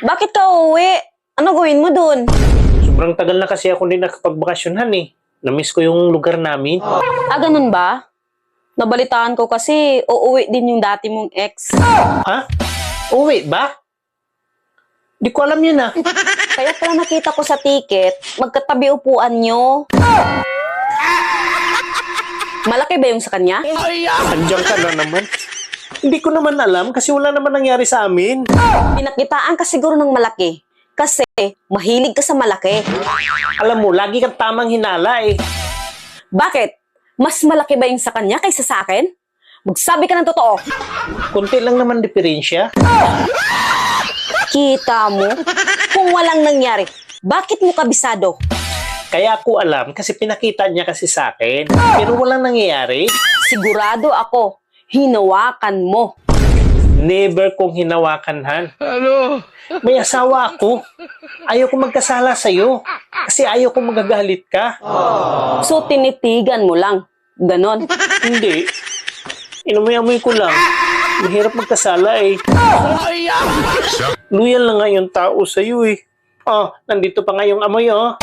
Bakit ka uuwi? Ano gawin mo dun? Sobrang tagal na kasi ako din nakapagbakasyonan eh. Namiss ko yung lugar namin. Ah, ganun ba? Nabalitaan ko kasi uuwi din yung dati mong ex. Ha? Uwi ba? Di ko alam yun ah. Kaya pala nakita ko sa ticket, magkatabi upuan nyo. Malaki ba yung sa kanya? Andiyan ka na naman. Hindi ko naman alam kasi wala naman nangyari sa amin. Pinakitaan ka siguro ng malaki. Kasi mahilig ka sa malaki. Alam mo, lagi kang tamang hinala eh. Bakit? Mas malaki ba yung sa kanya kaysa sa akin? Magsabi ka ng totoo. Kunti lang naman diferensya. Kita mo? Kung walang nangyari, bakit mo kabisado? Kaya ako alam kasi pinakita niya kasi sa akin. Pero walang nangyayari. Sigurado ako, hinawakan mo. Never kong hinawakan, Han. May asawa ako. Ayaw ko magkasala sa'yo. Kasi ayaw ko magagalit ka. So tinitigan mo lang. Ganon. Hindi. Inamoy-amoy ko lang. Mahirap magkasala eh. Loyal na nga yung tao sa'yo eh. Oh, nandito pa nga yung amoy oh.